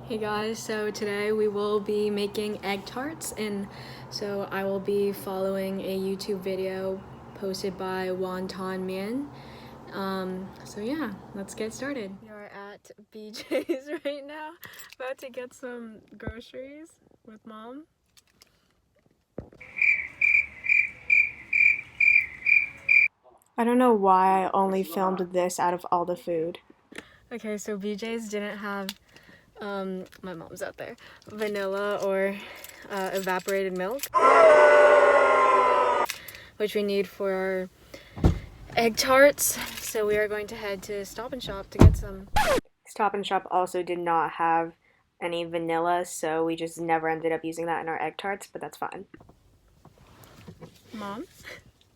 Hey guys, so today we will be making egg tarts, and so I will be following a YouTube video posted by Wonton Man. So yeah, let's get started. We are at BJ's right now, about to get some groceries with mom. I don't know why I only filmed this out of all the food. Okay, so BJ's didn't have my mom's out there, vanilla or evaporated milk, which we need for our egg tarts. So we are going to head to Stop and Shop to get some. Stop and Shop also did not have any vanilla, so we just never ended up using that in our egg tarts, but that's fine. Mom?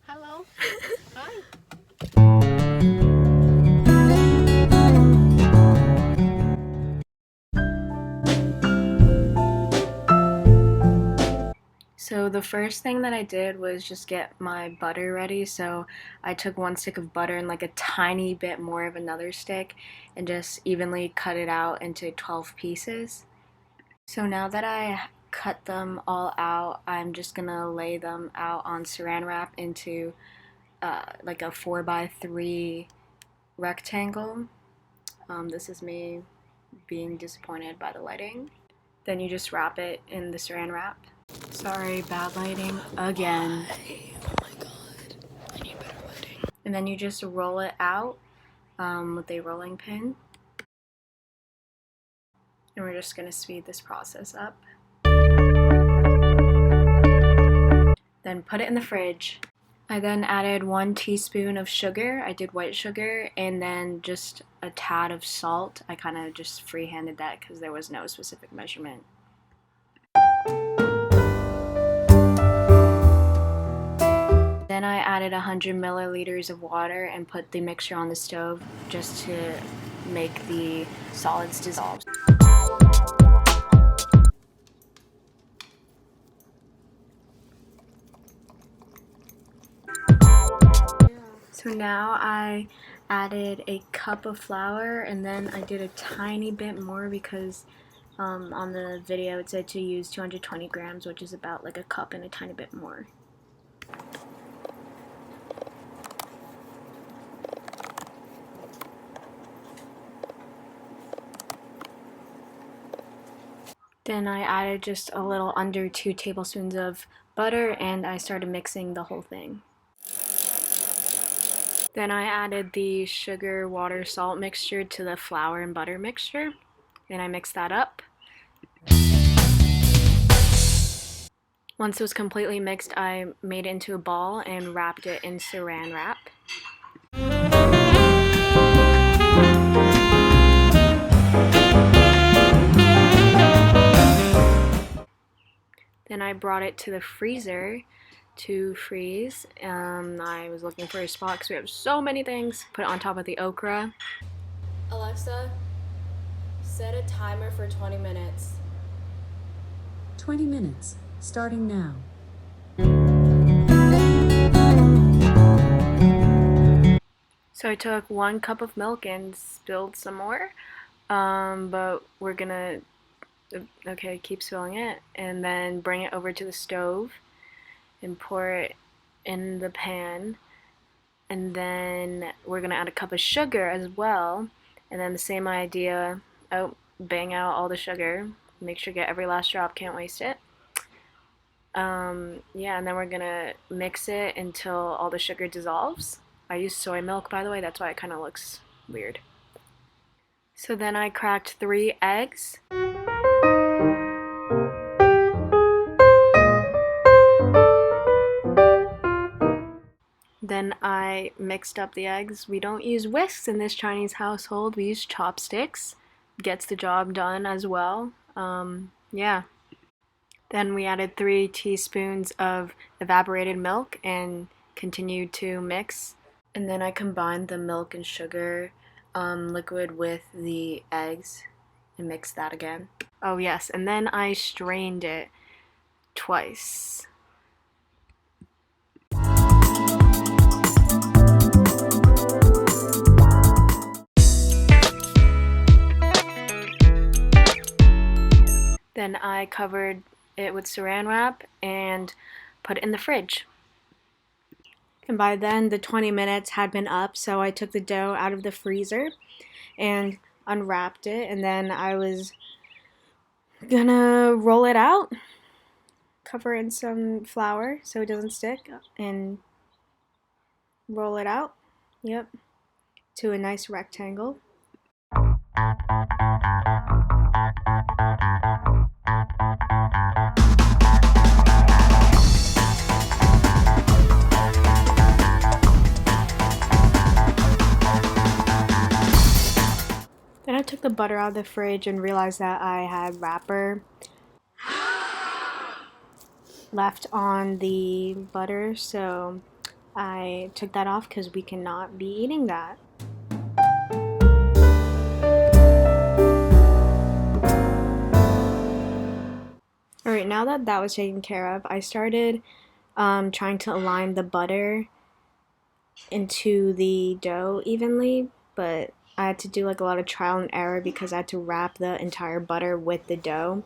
Hello. Hi. So the first thing that I did was just get my butter ready. So I took one stick of butter and like a tiny bit more of another stick and just evenly cut it out into 12 pieces. So now that I cut them all out, I'm just gonna lay them out on saran wrap into like a 4x3 rectangle. This is me being disappointed by the lighting. Then you just wrap it in the saran wrap. Sorry, bad lighting again. Why? Oh my god. I need better lighting. And then you just roll it out with a rolling pin. And we're just gonna speed this process up. Then put it in the fridge. I then added 1 teaspoon of sugar. I did white sugar, and then just a tad of salt. I kind of just freehanded that because there was no specific measurement. Then I added 100 milliliters of water and put the mixture on the stove just to make the solids dissolve. So now I added a cup of flour, and then I did a tiny bit more because on the video it said to use 220 grams, which is about like a cup and a tiny bit more. Then I added just a little under 2 tablespoons of butter, and I started mixing the whole thing. Then I added the sugar, water, salt mixture to the flour and butter mixture, and I mixed that up. Once it was completely mixed, I made it into a ball and wrapped it in saran wrap. Then I brought it to the freezer to freeze. I was looking for a spot because we have so many things. Put it on top of the okra. Alexa, set a timer for 20 minutes. 20 minutes, starting now. So I took 1 cup of milk and spilled some more, but we're gonna, okay, keep spilling it, and then bring it over to the stove and pour it in the pan, and then we're gonna add a cup of sugar as well, and then the same idea. Oh, bang out all the sugar, make sure you get every last drop, can't waste it. Yeah, and then we're gonna mix it until all the sugar dissolves. I used soy milk, by the way, that's why it kind of looks weird. So then I cracked 3 eggs. Then I mixed up the eggs. We don't use whisks in this Chinese household, we use chopsticks. Gets the job done as well. Yeah. Then we added 3 teaspoons of evaporated milk and continued to mix. And then I combined the milk and sugar liquid with the eggs and mixed that again. Oh yes, and then I strained it twice. Then I covered it with saran wrap and put it in the fridge. And by then, the 20 minutes had been up, so I took the dough out of the freezer and unwrapped it, and then I was gonna roll it out, cover it in some flour so it doesn't stick, and roll it out. Yep, to a nice rectangle. Then I took the butter out of the fridge and realized that I had wrapper left on the butter, so I took that off because we cannot be eating that. Alright, now that that was taken care of, I started trying to align the butter into the dough evenly, but I had to do like a lot of trial and error because I had to wrap the entire butter with the dough.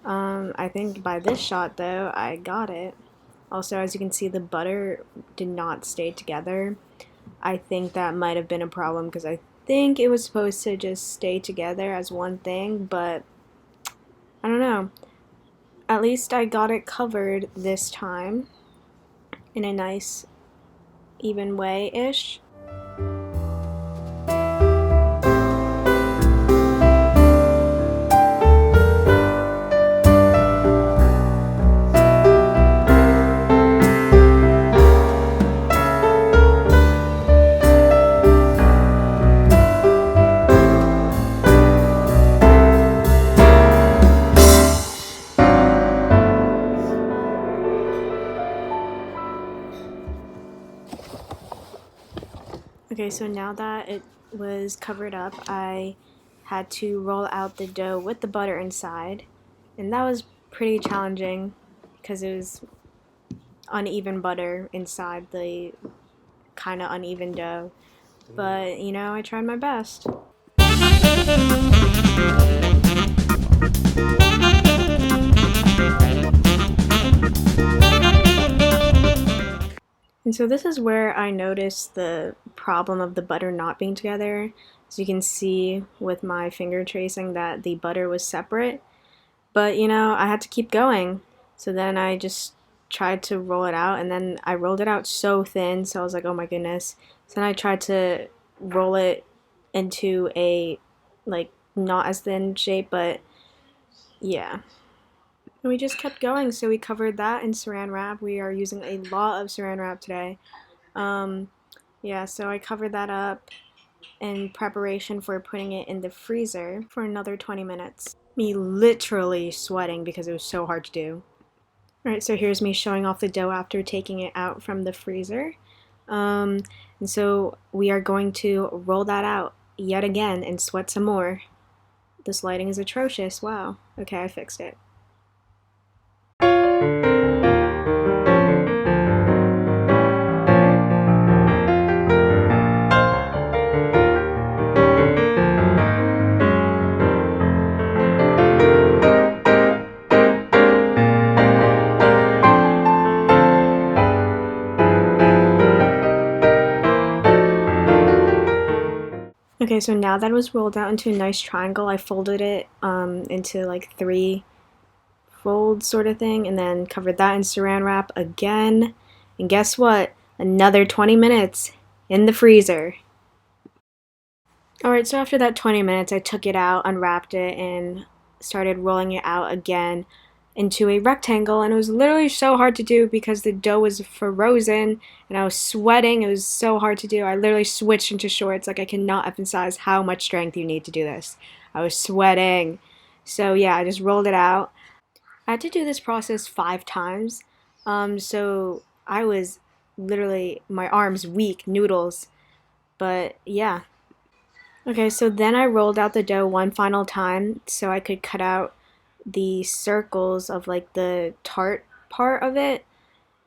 I think by this shot though, I got it. Also, as you can see, the butter did not stay together. I think that might have been a problem because I think it was supposed to just stay together as one thing, but I don't know. At least I got it covered this time in a nice even way-ish. Okay, so now that it was covered up, I had to roll out the dough with the butter inside, and that was pretty challenging because it was uneven butter inside the kind of uneven dough. But, you know, I tried my best. And so this is where I noticed the problem of the butter not being together. As you can see with my finger tracing that the butter was separate. But, you know, I had to keep going. So then I just tried to roll it out, and then I rolled it out so thin, so I was like, oh my goodness. So then I tried to roll it into a, like, not as thin shape, but yeah. And we just kept going, so we covered that in saran wrap. We are using a lot of saran wrap today. Yeah, so I covered that up in preparation for putting it in the freezer for another 20 minutes. Me literally sweating because it was so hard to do. Alright, so here's me showing off the dough after taking it out from the freezer. And so we are going to roll that out yet again and sweat some more. This lighting is atrocious. Wow. Okay, I fixed it. Okay, so now that it was rolled out into a nice triangle, I folded it into like 3 folds sort of thing, and then covered that in saran wrap again. And guess what? Another 20 minutes in the freezer. Alright, so after that 20 minutes, I took it out, unwrapped it, and started rolling it out again into a rectangle. And it was literally so hard to do because the dough was frozen and I was sweating. It was so hard to do. I literally switched into shorts. Like, I cannot emphasize how much strength you need to do this. I was sweating. So, yeah, I just rolled it out. I had to do this process 5 times. So I was literally, my arms weak, noodles. But yeah. Okay, so then I rolled out the dough one final time so I could cut out the circles of like the tart part of it.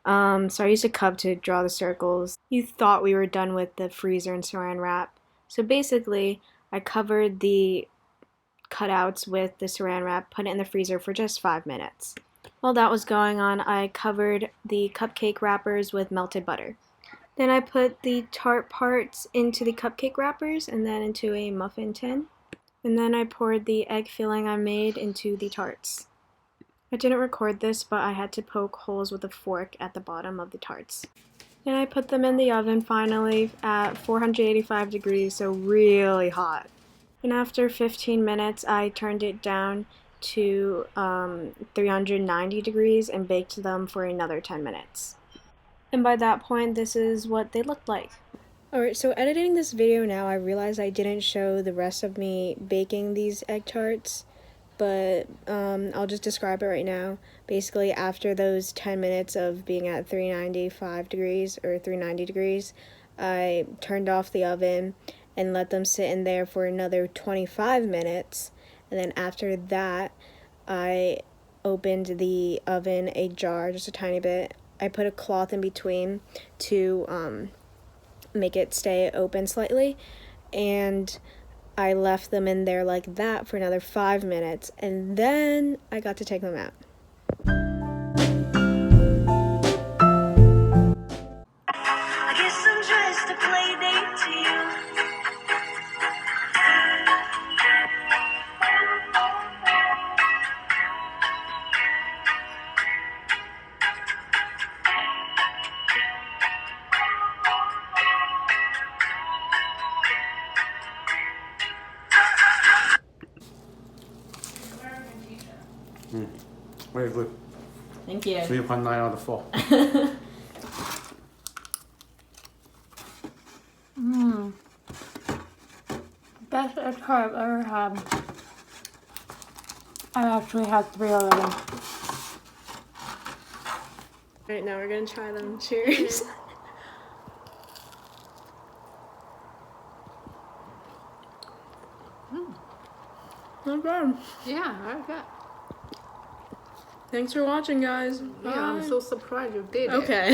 So I used a cup to draw the circles. You thought we were done with the freezer and saran wrap. So basically, I covered the cutouts with the saran wrap, put it in the freezer for just 5 minutes. While that was going on, I covered the cupcake wrappers with melted butter. Then I put the tart parts into the cupcake wrappers and then into a muffin tin. And then I poured the egg filling I made into the tarts. I didn't record this, but I had to poke holes with a fork at the bottom of the tarts. Then I put them in the oven finally at 485 degrees, so really hot. And after 15 minutes, I turned it down to 390 degrees and baked them for another 10 minutes. And by that point, this is what they looked like. Alright, so editing this video now, I realized I didn't show the rest of me baking these egg tarts, but I'll just describe it right now. Basically, after those 10 minutes of being at 395 degrees or 390 degrees, I turned off the oven and let them sit in there for another 25 minutes. And then after that, I opened the oven a jar, just a tiny bit. I put a cloth in between to make it stay open slightly, and I left them in there like that for another 5 minutes, and then I got to take them out. I guess I'm just a play date to you. Very good. Thank you. 3.9 out of 4. Best egg tart I've ever had. I actually had 3 already. Alright, now we're gonna try them. Cheers. Not bad. Yeah, I got. Thanks for watching, guys. Yeah, I'm so surprised you did it. Okay.